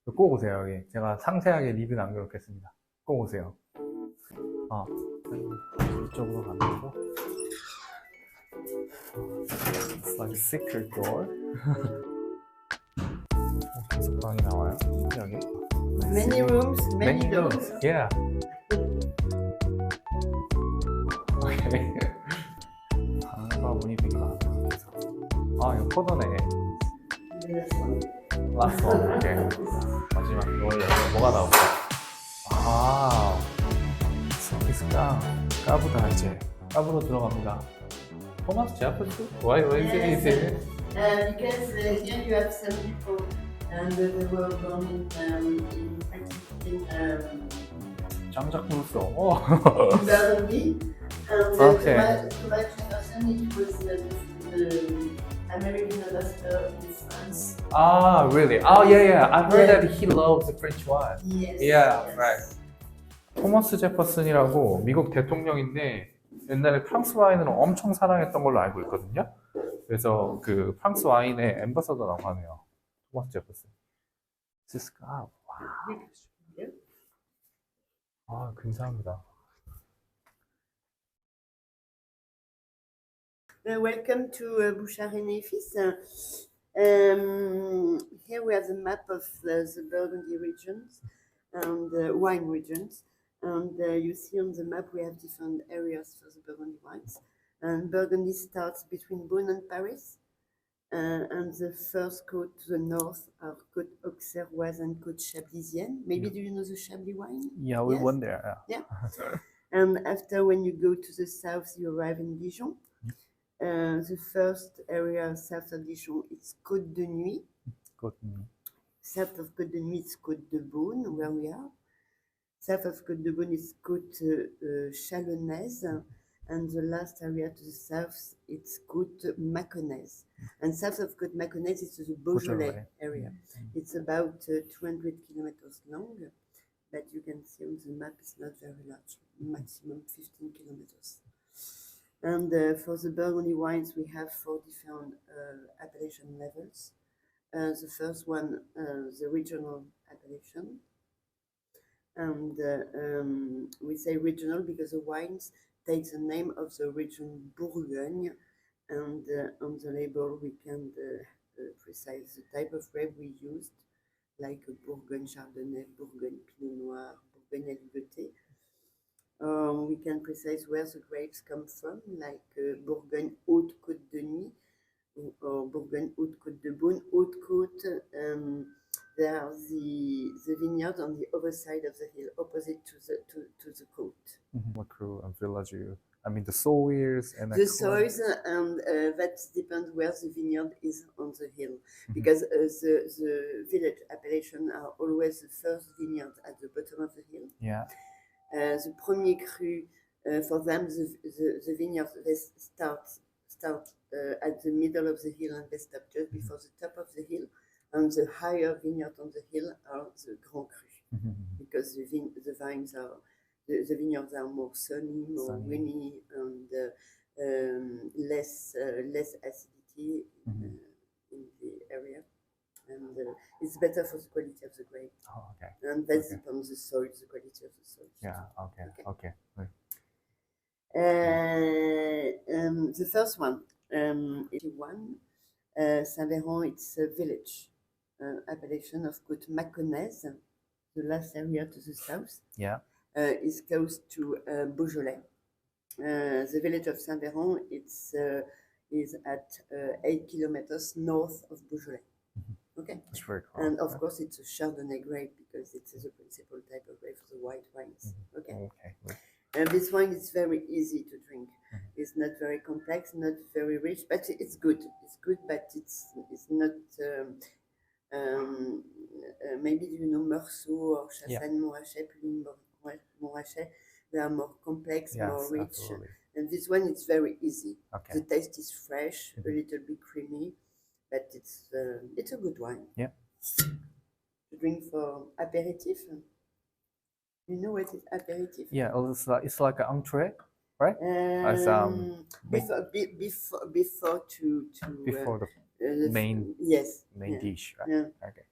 꼭 오세요. 여기 제가 상세하게 리뷰 남겨놓겠습니다. 꼭 오세요. 이쪽으로 가는 거고. It's like a secret door. 계속 방이 나와요. 여기. Many rooms, many doors. Yeah. 오케이. 방과 문이 되게 많아요. 이거 포도네. 라스트 원. 오케이. 마지막. 여기 뭐가 나올까? 생겼을까? 까부다 이제. 까부로 들어갑니다. 토마스 제아프스? Why is it? Because here you have some people and they were born in practicing 짱작 불었어. Burgundy. And Okay. Thomas Jefferson, it was the American ambassador in France. Really? Yeah. I heard that he loves the French wine. Yes. Yeah, yes. right. 토머스 제퍼슨이라고 미국 대통령인데 옛날에 프랑스 와인을 엄청 사랑했던 걸로 알고 있거든요. 그래서 그 프랑스 와인의 앰버서더라고 하네요. 토머스 제퍼슨. 스스카. 와. 근사합니다. Welcome to Bouchard Aine Fils. Here we have the map of the Burgundy regions and wine regions. And you see on the map we have different areas for the Burgundy wines. And Burgundy starts between Beaune and Paris. And the first côte to the north are Côte Auxerroise and Côte Chablisienne. Maybe do you know the Chablis wine? Yeah, we went there. Yeah. And after, when you go to the south, you arrive in Dijon. The first area south of Dijon, it's Côte de Nuit. South of Côte de Nuit, it's Côte de Beaune, where we are. South of Côte de Beaune is Côte Chalonnaise, and the last area to the south, it's Côte Mâconnaise. And south of Côte Mâconnaise is the Beaujolais area. It's about 200 kilometers long, but you can see on the map it's not very large, maximum 15 kilometers. And for the Burgundy wines, we have 4 different appellation levels. The first one, the regional appellation. And we say regional because the wines take the name of the region Bourgogne, and on the label we can precise the type of grape we used, like Bourgogne Chardonnay, Bourgogne Pinot Noir, Bourgogne Aligoté. We can precise where the grapes come from, like Bourgogne Haute Côte de Nuit or Bourgogne Haute Côte de Beaune. Haute Côte, there are the vineyards on the other side of the hill, opposite to the côte. What crew and village the soils and the soils, and that depends where the vineyard is on the hill, because the village appellation are always the first vineyard at the bottom of the hill. Yeah. The premier cru, for them, the vineyards they start at the middle of the hill and they stop just before the top of the hill. And the higher vineyards on the hill are the Grand Cru, because the vines are, the vineyards are more sunny, more windy, and less acidity in the area. And it's better for the quality of the grape. Okay. And that depends on the soil, the quality of the soil. Yeah, okay. The first one, Saint-Véran, it's a village. Appellation of Côte Mâconnaise, the last area to the south, is close to Beaujolais. The village of Saint-Véran is at 8 kilometers north of Beaujolais. Okay, that's very cool. And of course, it's a Chardonnay grape because it is the principal type of grape for the white wines. Okay. And this wine is very easy to drink. It's not very complex, not very rich, but it's good. It's good, but it's not. Maybe you know Meursault or Chassagne-Montrachet, Montrachet. They are more complex, more rich. Absolutely. And this one is very easy. Okay. The taste is fresh, a little bit creamy, but it's a good wine. Yeah. To drink for aperitif. You know what is aperitif? Yeah, it's like an entree, right? Before the main yes dish, right? Yeah. Okay.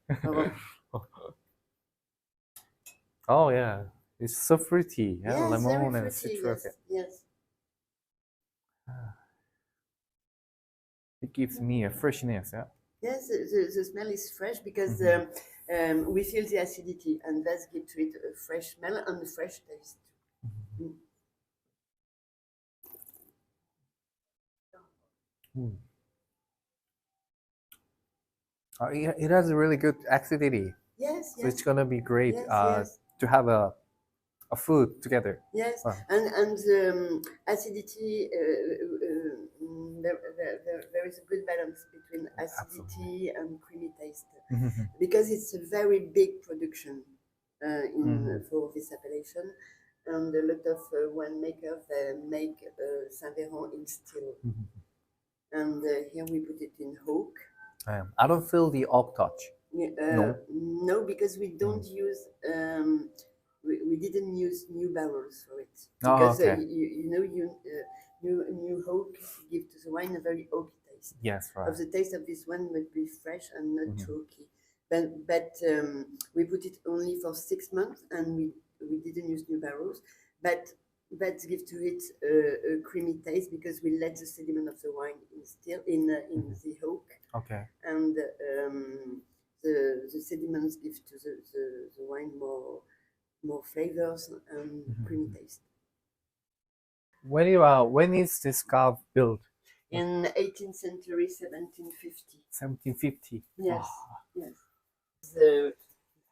Oh yeah, it's so fruity. Yeah, Yes, very lemon and fruity. citrus. Yes, yes. It gives me a freshness. Yeah. Yes, the smell is fresh because Mhm. we feel the acidity, and that gives to it a fresh smell and a fresh taste. Mm. Mm. It has a really good acidity, Yes, so it's yes, gonna be great yes, yes, to have a food together. yes, Uh, and the acidity. There is a good balance between Absolutely. acidity and creamy taste Mhm. because it's a very big production in Mhm. for this appellation, and a lot of winemakers make Saint Véran in still. Mhm. And here we put it in oak. I don't feel the oak touch. No. No, because we don't use we didn't use new barrels for it Oh, because okay. new oak give to the wine a very oaky taste. Yes, right. Of the taste of this one would be fresh and not Mhm. too oaky. But we put it only for 6 months and we didn't use new barrels. But that gives to it a creamy taste because we let the sediment of the wine in the oak, Okay. and the sediments give to the wine more flavors and creamy taste. When is this cave built? In 18th century, 1750. 1750. Yes, Oh, yes.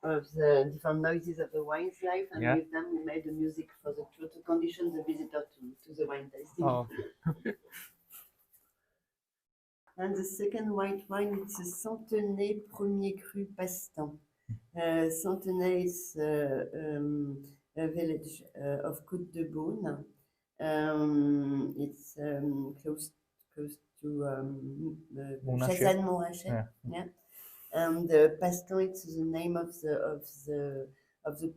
Of the different noises of the wine's life, and yeah. with them we made the music for to condition the visitor to the wine tasting. Oh, And the second white wine, it's a Centenay Premier Cru Pastan. Centenay is a village of Côte de Beaune. It's close to Montrachet. Chassagne-Montrachet. Yeah. Yeah. And Pastan, it's the name of the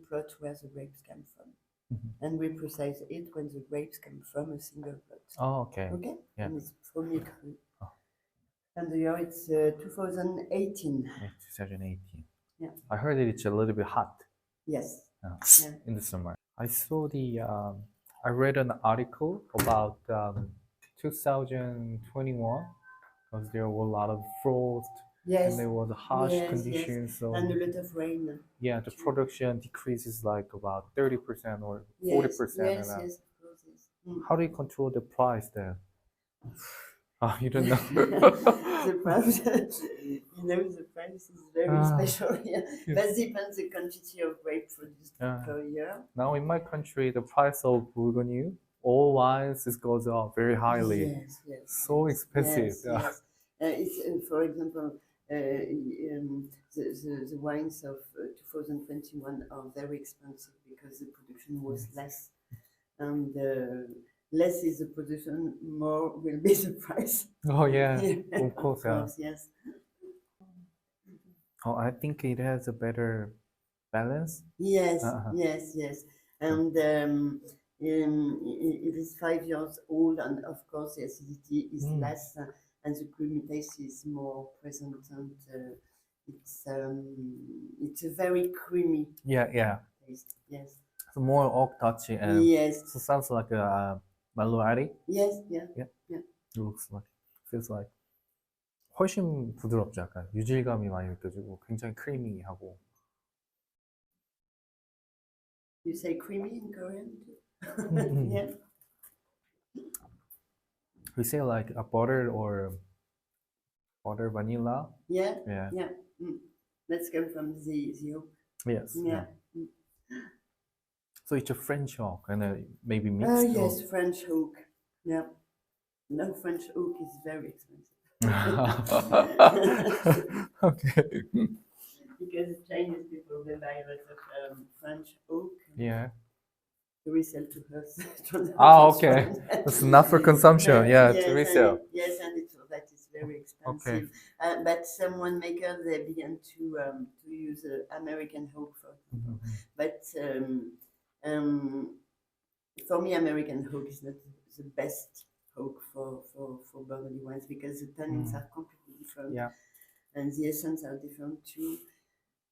plot where the grapes come from. Mhm. And we precise it when the grapes come from a single plot. Oh, okay. Okay? Yeah. And it's Premier Cru. Oh. And the year it's 2018. Yeah, 2018. Yeah. I heard that it's a little bit hot Yes. Yeah. in the summer. I saw I read an article about 2021 because there were a lot of frost Yes. and there was harsh Yes, conditions. So and a lot of rain. yeah, the production decreases like about 30% or 40%. Yes, And, yes, of course, yes. how do you control the price there? Oh, you don't know. The price, the price is very special here. That depends the quantity of grape produced per year. Now in my country, the price of Bourgogne, all wines, goes up very highly. Yes, yes. So expensive. Yes, yes. It's for example, the wines of 2021 are very expensive because the production was less, and less is the production, more will be the price. Oh yeah, of course, yeah. Yes. Oh, I think it has a better balance. Yes, Uh-huh. yes. And it is 5 years old, and of course the acidity is less, and the creamy taste is more present, and it's a very creamy taste. Yes. It's more oak touchy and Yes. so sounds like a Maluari. Yes. Yeah. It looks like, feels like. 훨씬 부드럽죠, 약간 유질감이 많이 느껴지고 굉장히 크리미하고. You say creamy in Korean too? Yeah. We say like a butter or butter vanilla. Yeah. Yeah. Yeah. Let's come from the oak. Yes. Yeah. So it's a French oak and maybe mixed. Oh yes, French oak. Yeah. No, French oak is very expensive. Okay. Because Chinese people, they buy a lot of French oak. Yeah. To resell to us. Okay. That's not for consumption. Yeah, to resell. Yes, and that is very expensive. Okay. But some winemakers, they began to use American oak for example. But for me, American oak is not the best oak for Burgundy wines because the tannins are completely different. Yeah. And the essence are different too.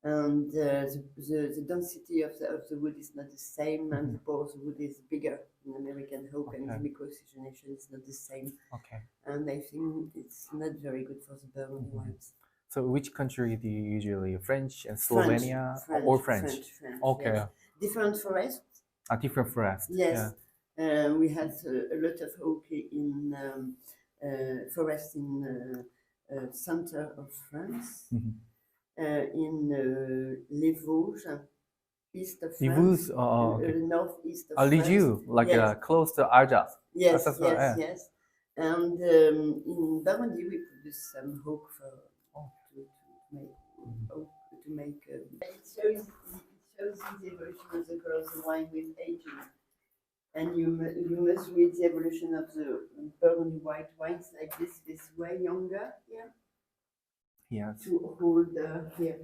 and the density of the wood is not the same, and the Bordeaux wood is bigger in American oak, and the Okay. micro-oxygenation is not the same. Okay. And I think it's not very good for the Burgundy wines. So which country do you usually, French and French, Slovenia French, or French? French, Okay. yes. Different forests. A different forest. Yes. Yeah. We had a lot of oak in forest in center of France, in Les Vosges, east of You France, lose, okay. northeast of Lisieux, France. like Yes. close to Alsace. Yes, That's what- yes, yeah. yes. And in Burgundy, we produce some oak for to make. It shows the evolution of the color of the wine with aging. And you must read the evolution of the Burgundy white wines like this way younger here Yes. to hold here.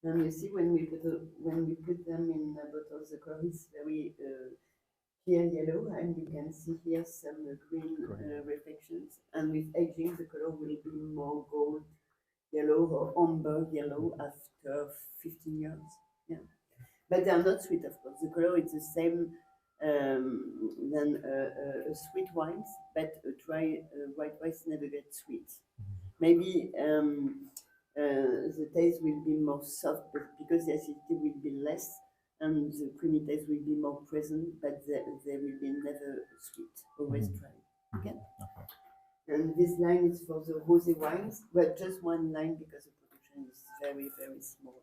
And you see when we put them in bottles, the color is very clear yellow, and you can see here some green reflections. And with aging, the color will be more gold yellow or amber yellow after 15 years. Yeah, but they are not sweet, of course. The color is the same than sweet wines, but dry white wines never get sweet. Maybe the taste will be more soft, but because the acidity will be less, and the creamy taste will be more present, but they will be never sweet, always dry. Okay. And this line is for the rosé wines, but just one line because the production is very, very small.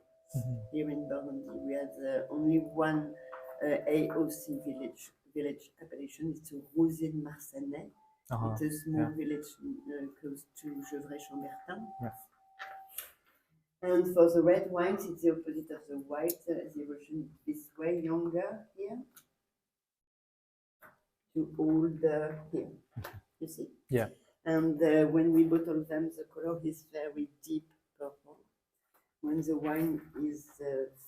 Here in Burgundy, we have only one AOC village appellation. It's a Rosé de Marsanais. It's a small village close to Gevrey-Chambertin. Yes. And for the red wines, it's the opposite of the white. The evolution is this way, younger here to older here. You see? Yeah. And when we bottle them, the color is very deep purple. When the wine is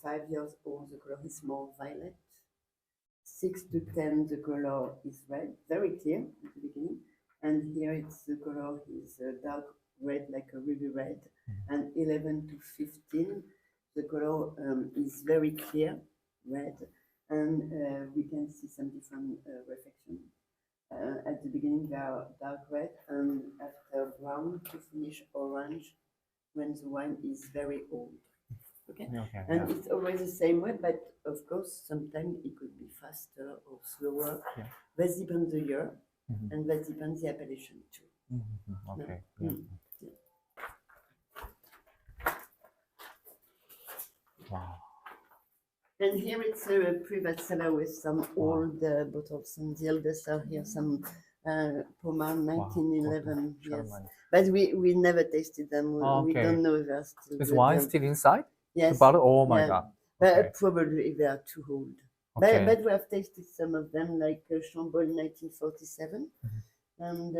5 years old, the color is more violet. 6 to 10, the color is red, very clear at the beginning. And here the color is dark red, like a ruby red. And 11 to 15, the color is very clear, red. And we can see some different reflections. At the beginning, they are dark red, and after brown to finish orange when the wine is very old. Okay? And it's always the same way, but of course, sometimes it could be faster or slower. That depends the year, and that depends the appellation too. Okay. Wow. And here it's a private cellar with some old bottles, and the eldest are here, some Pomard 1911. Yes. But we never tasted them. We don't know if they're still Is good. wine still inside? Yes. The bottle? Oh my God. But probably they are too old. Okay. But we have tasted some of them, like Chambol 1947, and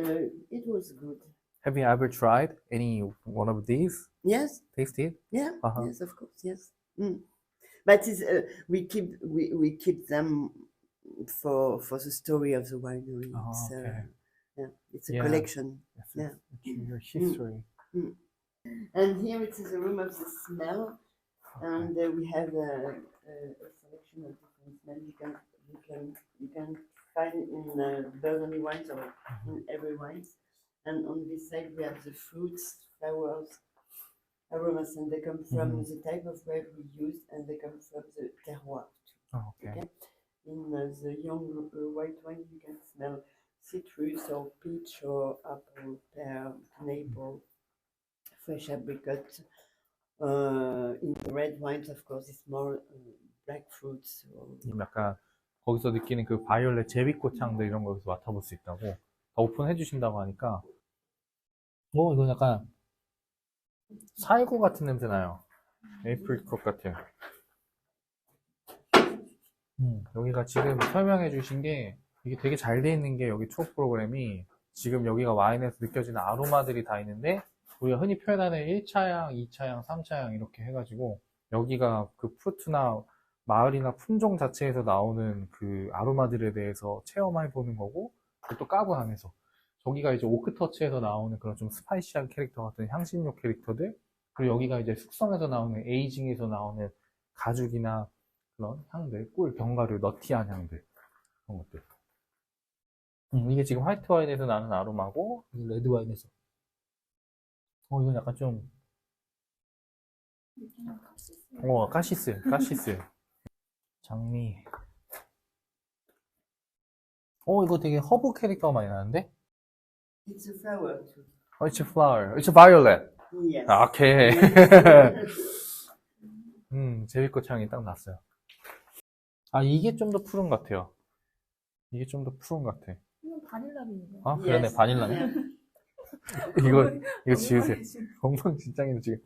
it was good. Have you ever tried any one of these? Yes. Tasted? Yeah. Yes, of course. Yes. But it's, we keep them for the story of the winery. It's a collection. Yes, your history. And here it is a room of the smell, and we have a selection of different smells you can find in Burgundy wines or in every wines. And on this side we have the fruits, flowers, aromas, and they come from the type of grape we use, and they come from the terroir too. Okay? In the young white wine, you can smell citrus or peach or apple, pear, maple, fresh apricot. In the red wines, of course, it's more black fruits. 약간 거기서 느끼는 그 바이올렛 제비꽃향들 이런 거 여기서 맡아볼 수 있다고 다 오픈해 주신다고 하니까 이건 약간 살구 같은 냄새 나요. 에이프리콧 같아요. 여기가 지금 설명해 주신 게 이게 되게 잘 돼 있는 게 여기 투어 프로그램이 지금 여기가 와인에서 느껴지는 아로마들이 다 있는데 우리가 흔히 표현하는 1차향, 2차향, 3차향 이렇게 해가지고 여기가 그 프루트나 마을이나 품종 자체에서 나오는 그 아로마들에 대해서 체험해 보는 거고 또 까브하면서 저기가 이제 오크터치에서 나오는 그런 좀 스파이시한 캐릭터 같은 향신료 캐릭터들 그리고 여기가 이제 숙성에서 나오는, 에이징에서 나오는 가죽이나 그런 향들, 꿀, 견과류, 너티한 향들, 그런 것들. 이게 지금 화이트 와인에서 나는 아로마고, 레드 와인에서. 이건 약간 좀, 카시스. 장미. 이거 되게 허브 캐릭터가 많이 나는데? It's a flower too. It's a flower. It's a violet. Yes. 오케이. 제비꽃 향이 딱 났어요. 이게 좀 더 푸른 것 같아요. 이게 좀 더 푸른 것 같아. 이건 바닐라빈이네. 그러네, Yes. 바닐라네. Yeah. 이거 지우세요. 엉망진창이네, 지금.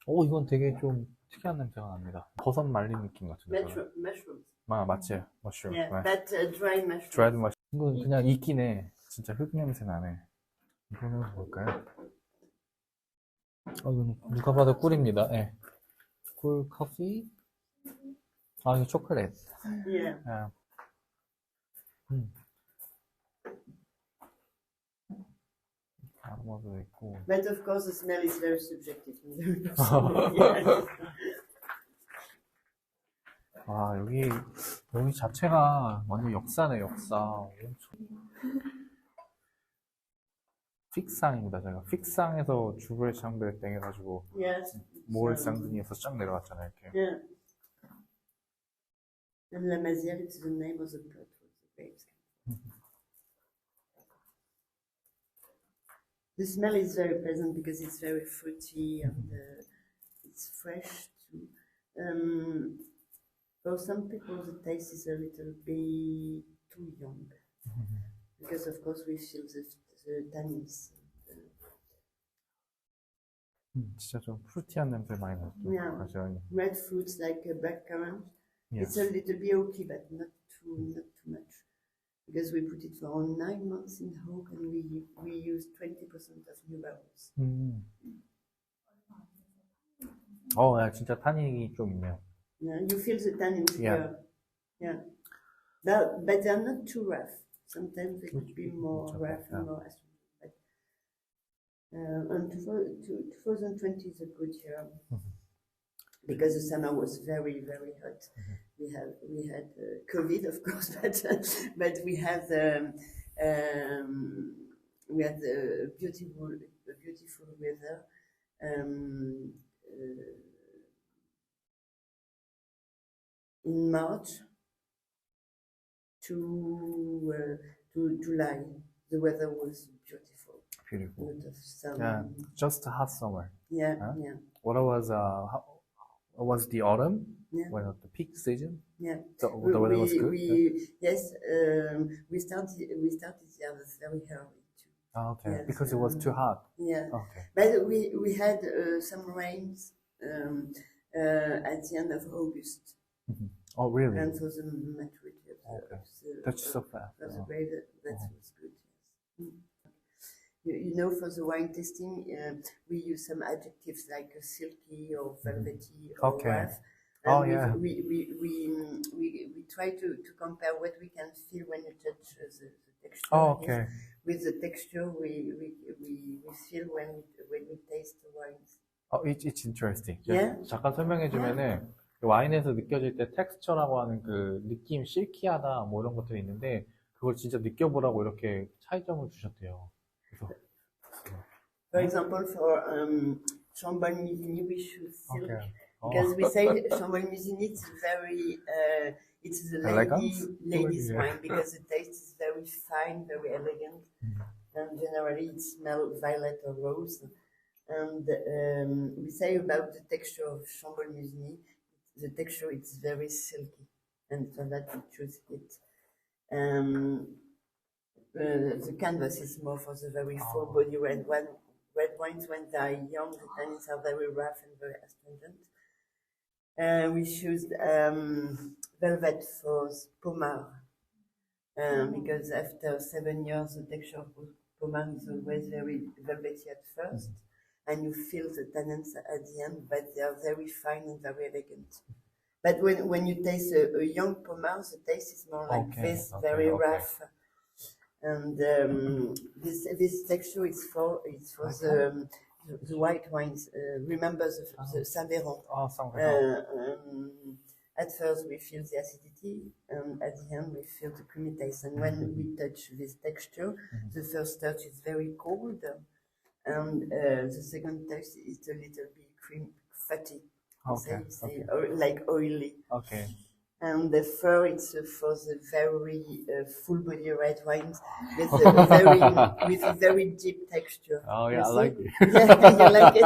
이건 되게 좀 특이한 냄새가 납니다. 버섯 말린 느낌 같은데. Mushrooms. 맞지? 머쉬룸. Yeah, but dry mushroom. 드라이드 머쉬. 이건 그냥 익기네. 진짜 흙 냄새 나네. 이거는 뭘까요? 이건 누가 봐도 꿀입니다. 예. 꿀 커피. 이거 초콜릿. Yeah. 아로마도 있고. But of course, the smell is very subjective. Yeah. 여기 자체가 완전 역사네, 역사. 엄청. 픽상입니다, 제가. 픽상에서 주브레 샹베르땡 해가지고, Yes. 모을 쌍둥이에서 쫙 내려갔잖아요, 이렇게. Yeah. And la Mazière, it's the name of the plot where the grapes come from. The smell is very pleasant because it's very fruity and it's fresh too. For some people, the taste is a little bit too young because, of course, we feel the tannins. 진짜 좀 프루티한 냄새 많이 나죠. Yeah. Red fruits like blackcurrant. Yes. It's a little bit oaky, but not too much. Because we put it for 9 months in oak and we use 20% of new barrels. 야, 진짜 타닌이 좀 있네요. Yeah, you feel the tannins Yeah. here. Yeah. But they're not too rough. Sometimes they could be more rough and more astringent. And 2020 is a good year because the summer was very, very hot. We had COVID, of course, but we had beautiful weather. In March to July, the weather was beautiful. Beautiful. A lot of sun. Yeah, just a hot summer. Yeah, Huh? yeah, What was the autumn? yeah. When the peak season? Yeah. The weather was good? Yes, we started the others very early too. Okay, Yes, because it was too hot. Yeah, Okay. but we had some rains at the end of August, Oh, really? and for the maturity of That's so fast. of the grape, that was good. Yes. You know, for the wine tasting, we use some adjectives like silky or velvety or Okay. rough. Oh, And yeah. we try to compare what we can feel when you touch the texture. Oh, yes. okay. With the texture we feel when we taste the wines. It's interesting. Yeah. 잠깐 설명해주면은 와인에서 느껴질 때 텍스처라고 하는 그 느낌, 실키하다 뭐 이런 것들이 있는데 그걸 진짜 느껴보라고 이렇게 차이점을 주셨대요. 그래서 For example, for Chambord-Musigny, we choose silk. Okay. Because we say Chambord-Musigny is very, it's the ladies' Yeah. wine because the taste is very fine, very elegant, and generally it smells violet or rose. And we say about the texture of Chambord-Musigny, the texture is very silky, and for that we choose it. The canvas is more for the very full body red wines. When they are young, the tannins are very rough and very astringent. We choose velvet for Pommard because after 7 years, the texture of Pommard is always very velvety at first, and you feel the tannins at the end, but they are very fine and very elegant. But when you taste a young Pommard, the taste is more like this, very rough. And this texture is for the the white wines. Remember the Saint-Véran. 아, 쌍배가. At first we feel the acidity, and at the end we feel the creamy taste. And when we touch this texture, the first touch is very cold, and the second touch is a little bit fatty, Okay. like oily. Okay. And the third, it's for the very full body red wines with a very deep texture. Oh yeah, You I see? like it. Yeah, you like it.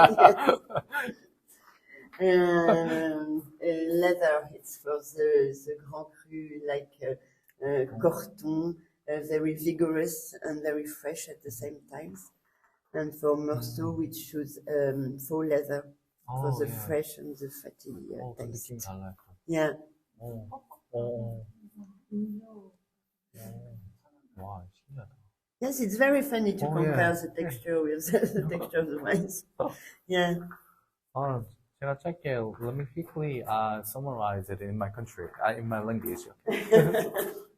Leather, it's for the Grand Cru, like Corton, very vigorous and very fresh at the same time. And for Meursault, which shows faux leather for the yeah. fresh and the fatty 그 taste. 느낌이 달라요. Yeah. 와, 신기하다. Yes, it's very funny to compare yeah. the texture with the texture of the wines. Yeah. 아, 제가 짧게 let me quickly summarize it in my country, in my language.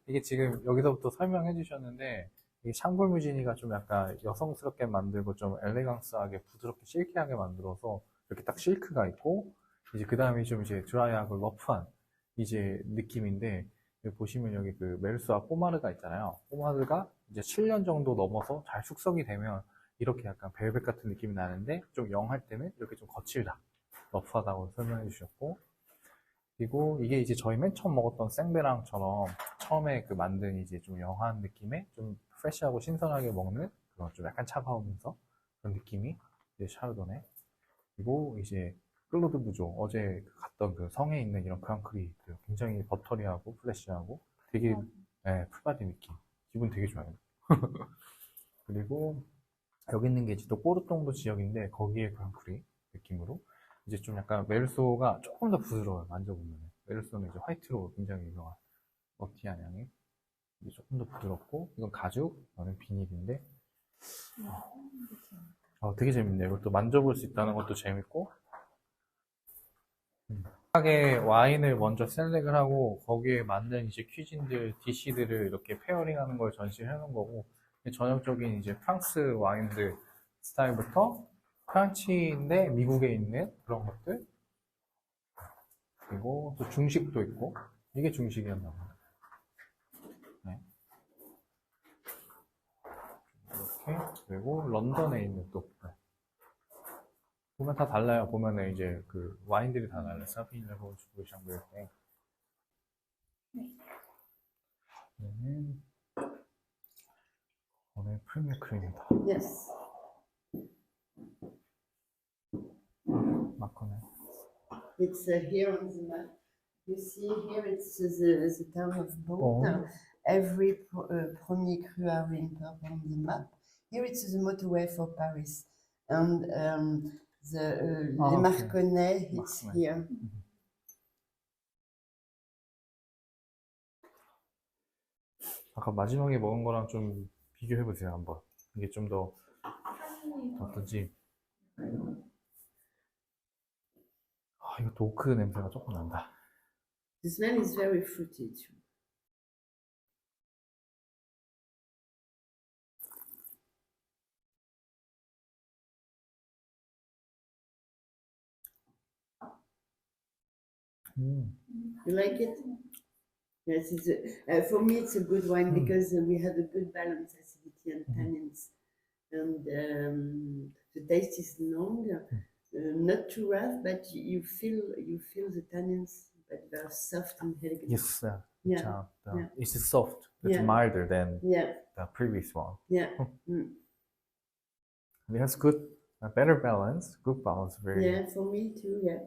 이게 지금 여기서부터 설명해 주셨는데 이 샹볼무지니가 좀 약간 여성스럽게 만들고 좀 엘레강스하게 부드럽게 실키하게 만들어서 이렇게 딱 실크가 있고 이제 그 다음에 좀 이제 드라이하고 러프한 이제 느낌인데 여기 보시면 여기 그 메르스와 포마르가 있잖아요. 포마르가 이제 7년 정도 넘어서 잘 숙성이 되면 이렇게 약간 벨벳 같은 느낌이 나는데 좀 영할 때는 이렇게 좀 거칠다, 러프하다고 설명해 주셨고 그리고 이게 이제 저희 맨 처음 먹었던 생베랑처럼 처음에 그 만든 이제 좀 영한 느낌의 좀 프레시하고 신선하게 먹는 그런 좀 약간 차가우면서 그런 느낌이 이제 샤르도네. 그리고 이제 클로드 부조 어제 갔던 그 성에 있는 이런 그랑크리 굉장히 버터리하고 플래시하고 되게 풀바디 느낌 기분 되게 좋아요. 그리고 여기 있는 게 이제 또 꼬르똥도 지역인데 거기에 그랑크리 느낌으로 이제 좀 약간 메르소가 조금 더 부드러워요. 만져보면 메르소는 이제 화이트로 굉장히 유명한 머티한 향이 이제 조금 더 부드럽고 이건 가죽, 이거는 비닐인데 되게 재밌네요. 이것도 만져볼 수 있다는 것도 재밌고 하게 와인을 먼저 셀렉을 하고 거기에 맞는 이제 퀴진들, 디시들을 이렇게 페어링하는 걸 전시를 해놓은 거고 전형적인 이제 프랑스 와인들 스타일부터 프랑치인데 미국에 있는 그런 것들 그리고 또 중식도 있고 이게 중식이었나 봐요. 네. 이렇게 그리고 런던에 있는 또 보면 다 달라요. 보면은 이제 그 와인들이 다 달라요. 사비뇽, 샤브 이렇게. 얘는 오늘 프리미엄 크림이다. Yes. 마커네. It's here on the map. You see here, it's the town of Beaune. Every premier cru are in purple on the map. Here it's the motorway for Paris. And Les Marconnais, it's here. 아까 마지막에 먹은 거랑 좀 비교해 보세요 한번. 이게 좀 더 어떤지. 이것도 오크 냄새가 조금 난다. The smell is very fruity too. You like it? Yes, for me it's a good wine because we have a good balance, acidity and tannins, and the taste is long, not too rough, but you feel the tannins, but they're soft and elegant. Yes, Yeah. It's soft. It's milder than the previous one. Yeah. It has good, better balance, good balance. Yeah, for me too. Yeah.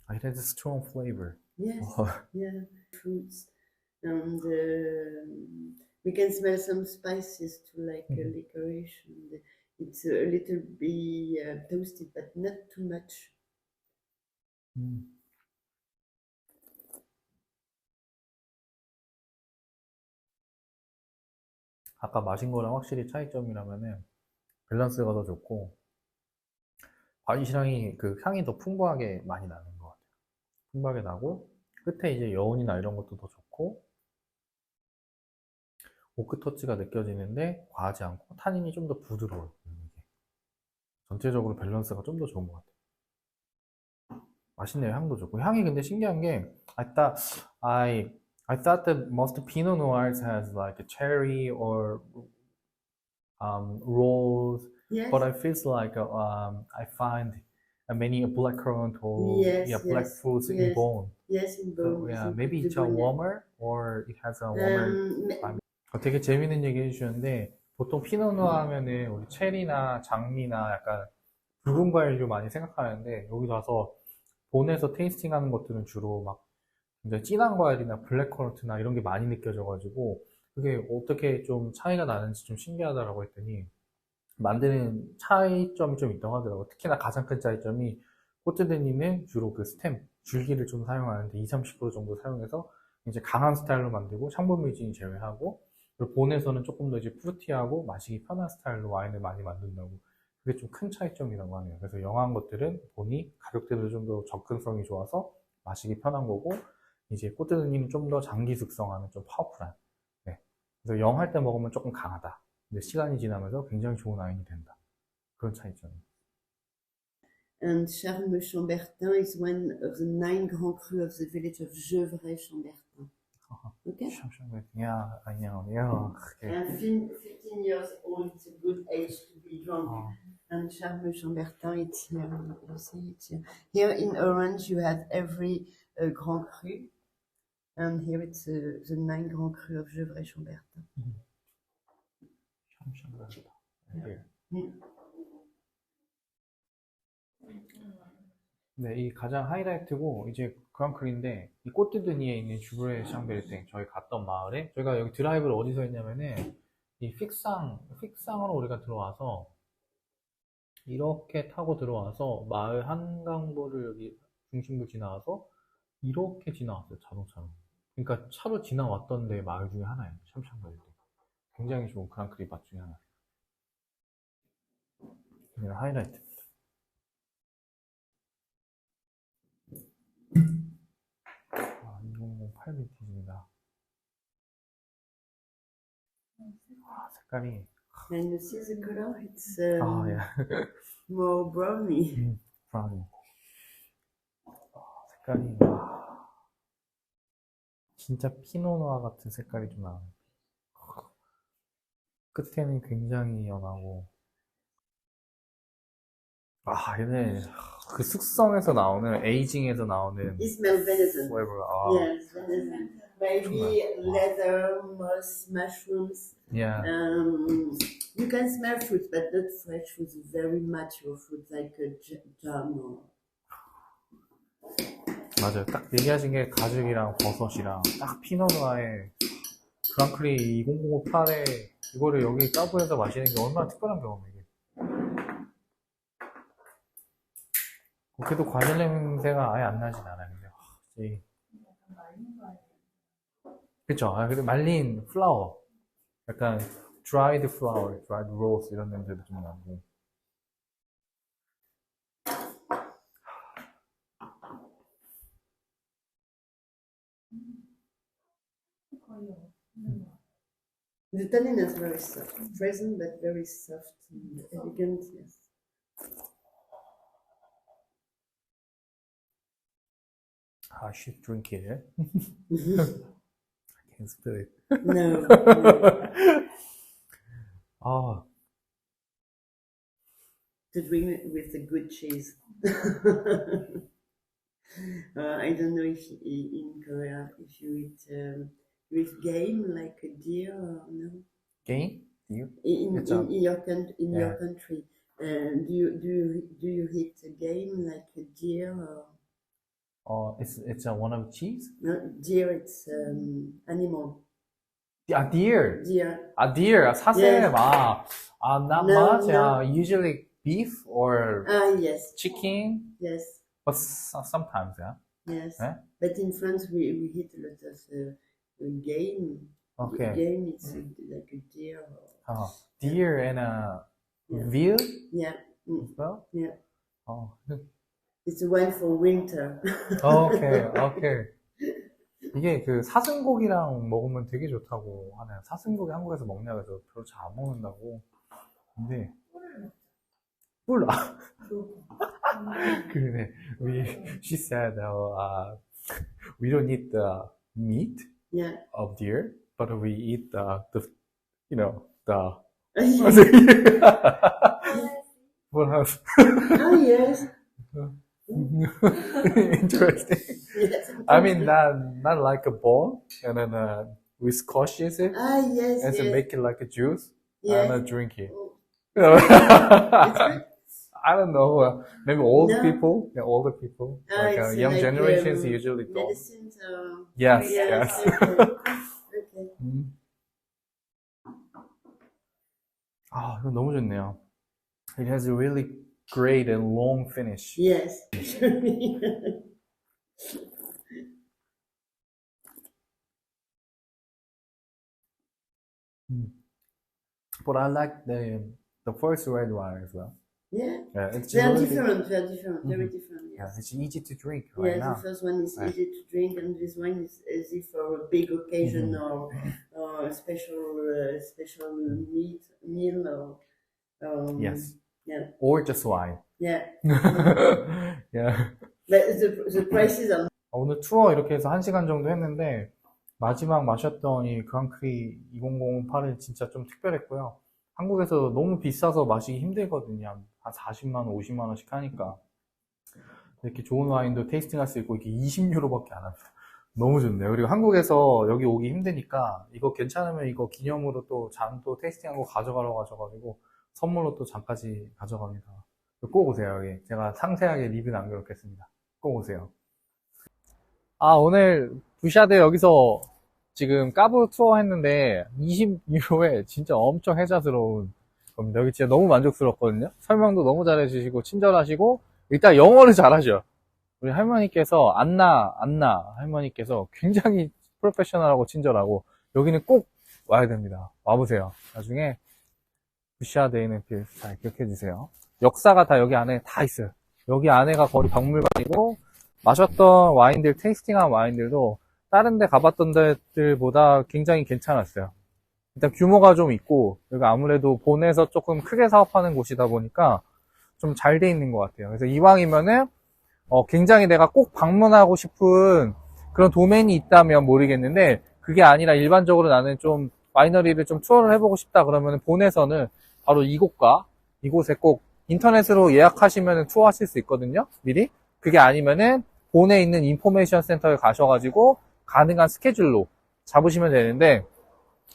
It has a strong flavor. Yes. Yeah. Fruits, and we can smell some spices too, like licorice. And it's a little bit toasted, but not too much. 아까 마신 거랑 확실히 차이점이라면은 밸런스가 더 좋고 바디향이 그 향이 더 풍부하게 많이 나는 것 같아요. 풍부하게 나고 끝에 이제 여운이나 이런 것도 더 좋고 오크 터치가 느껴지는데 과하지 않고 타닌이 좀 더 부드러워요. 이게. 전체적으로 밸런스가 좀 더 좋은 것 같아요. 맛있네요. 향도 좋고. 향이 근데 신기한 게 I I thought that most Pinot Noirs has like a cherry or rose, Yes. but I feels like I find many blackcurrant or Yes, yeah black yes, fruits in yes. Beaune. Yes, in So Beaune. yeah, in maybe it's a Bourgogne. warmer or it has a warmer. 되게 재밌는 얘기 해주셨는데 보통 피노누아 하면은 우리 체리나 장미나 약간 붉은 과일류 많이 생각하는데 여기 와서 본에서 테이스팅하는 것들은 주로 막 굉장히 진한 과일이나 블랙커런트나 이런 게 많이 느껴져가지고 그게 어떻게 좀 차이가 나는지 좀 신기하다라고 했더니 만드는 차이점이 좀 있다고 하더라고요. 특히나 가장 큰 차이점이 꼬트데니는 주로 그 스템, 줄기를 좀 사용하는데 20-30% 정도 사용해서 이제 강한 스타일로 만들고 샹벌미진이 제외하고 그리고 본에서는 조금 더 이제 프루티하고 마시기 편한 스타일로 와인을 많이 만든다고 그게 좀 큰 차이점이라고 하네요. 그래서 영한 것들은 본이 가격대도 좀 더 접근성이 좋아서 마시기 편한 거고 이제 꼬트데니는 좀 더 장기 숙성하는 좀 파워풀한 네. 그래서 영할 때 먹으면 조금 강하다. 근데 시간이 지나면서 굉장히 좋은 와인이 된다. 그런 차이점. And Charmes-Chambertin is one of the 9 grands crus of the village of Gevrey-Chambertin. Okay? Yeah, I know. Yeah. Okay. And 15 years old, it's a good age to be drunk. And Charmes-Chambertin, it's here. You see, it's here. Here in orange, you have every grand cru. And here it's the 9 grands crus of Gevrey-Chambertin. 네, 이 가장 하이라이트고 이제 그랑크리인데 이 꼬트드니에 있는 주브레 샹베르탱 저희 갔던 마을에 저희가 여기 드라이브를 어디서 했냐면은 이 픽상으로 우리가 들어와서 이렇게 타고 들어와서 마을 한강보를 여기 중심부 지나와서 이렇게 지나왔어요 자동차로. 그러니까 차로 지나왔던 데 마을 중에 하나예요. 샴샹베르탱. 굉장히 좋은 그랑크리 맛 중에 하나. 네, 하이라이트. 2008 빈티지입니다. 색깔이. And you see the color? It's yeah. more browny. 브라운. 색깔이 진짜 피노누아 같은 색깔이 좀 나요. 끝에는 굉장히 연하고. 얘네 그 숙성에서 나오는 에이징에서 나오는. It smells venison. Whatever. Yes, venison. Maybe leather, moss, mushrooms. Yeah. You can smell fruits, but not fresh fruits. Very mature fruits like a jam. 맞아요. 딱 얘기하신 게 가죽이랑 버섯이랑 딱 피노누아의 그랑크리 2008에 이거를 여기 까부에서 마시는 게 얼마나 특별한 경험이에요. 이게. 그래도 과일 냄새가 아예 안 나진 않아요. 근데 그쵸? 그리고 말린 플라워, 약간 dried flower, dried rose 이런 냄새도 좀 나고. The tannin is very soft, present but very soft and elegant. Yes. I should drink it. I can't spill it. No. To drink with a good cheese. I don't know if in Korea if you eat with game like a deer or no. Game? Deer? In your country, your country, do you eat a game like a deer or? It's one of cheese? No, deer. It's animal. Deer. Deer. Deer. 사슴. Yes. Not No, much. no. Usually beef or Yes. chicken. Yes. But sometimes, yeah. Yes. Eh? But in France, we eat a lot of game. Okay. Game, it's like a deer. Deer and veal Yeah. as well? Yeah. Oh. It's the one for winter. Okay, okay. 이게 그 사슴고기랑 먹으면 되게 좋다고 하네요. 사슴고기 한국에서 먹냐고 해서 별로 잘 안 먹는다고. 근데 뿔 그러네. She said, we don't eat the meat Yeah. of deer, but we eat the the what else? Oh, yes. Interesting. Yes. I mean, not like a ball, and then we squashes it Ah, yes, and then yes. make it like a juice Yes. and drink it. Oh, I don't know. Maybe old No. people, older people, like it's young like, generations usually don't. medicines or... Yes, Yes, yes. okay. Okay. 아, 이거 너무 좋네요. It has a really great and long finish. Yes. But I like the first red wine as well. Yeah. Yeah, it's They are really, different, very different, yeah, yes. it's easy to drink right Yes, now. the first one is Right. easy to drink, and this one is easy for a big occasion or a special meal or Yes. yeah, Or just wine. yeah. Yeah. But the prices are 오늘 투어 이렇게 해서 1시간 정도 했는데 마지막 마셨던 이 그랑크리 2008은 진짜 좀 특별했고요. 한국에서 너무 비싸서 마시기 힘들거든요. 한 40만 원, 50만 원씩 하니까. 이렇게 좋은 와인도 테이스팅할 수 있고 이게 20유로밖에 안 합니다. 너무 좋네요. 그리고 한국에서 여기 오기 힘드니까 이거 괜찮으면 이거 기념으로 또 잔도 테이스팅한 거 가져가라고 하셔가지고 선물로 또 잔까지 가져갑니다. 꼭 오세요. 여기 제가 상세하게 리뷰 남겨놓겠습니다. 꼭 오세요. 아, 오늘 부샤드 여기서 지금 까브 투어 했는데 20유로에 진짜 엄청 혜자스러운 겁니다. 여기 진짜 너무 만족스럽거든요. 설명도 너무 잘해주시고 친절하시고 일단 영어를 잘하죠. 우리 할머니께서 안나 할머니께서 굉장히 프로페셔널하고 친절하고 여기는 꼭 와야 됩니다. 와보세요. 나중에 부샤드 에이네 필스 잘 기억해주세요. 역사가 다 여기 안에 다 있어요. 여기 안에가 거의 박물관이고 마셨던 와인들, 테이스팅한 와인들도 다른 데 가봤던 데들보다 굉장히 괜찮았어요. 일단 규모가 좀 있고 여기 아무래도 본에서 조금 크게 사업하는 곳이다 보니까 좀 잘 돼 있는 것 같아요. 그래서 이왕이면은 굉장히 내가 꼭 방문하고 싶은 그런 도메인이 있다면 모르겠는데 그게 아니라 일반적으로 나는 좀 와이너리를 좀 투어를 해보고 싶다 그러면 본에서는 바로 이곳에 꼭 인터넷으로 예약하시면 투어 하실 수 있거든요. 미리. 그게 아니면은 본에 있는 인포메이션 센터에 가셔가지고 가능한 스케줄로 잡으시면 되는데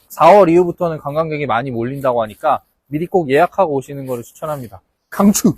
4월 이후부터는 관광객이 많이 몰린다고 하니까 미리 꼭 예약하고 오시는 거를 추천합니다. 강추!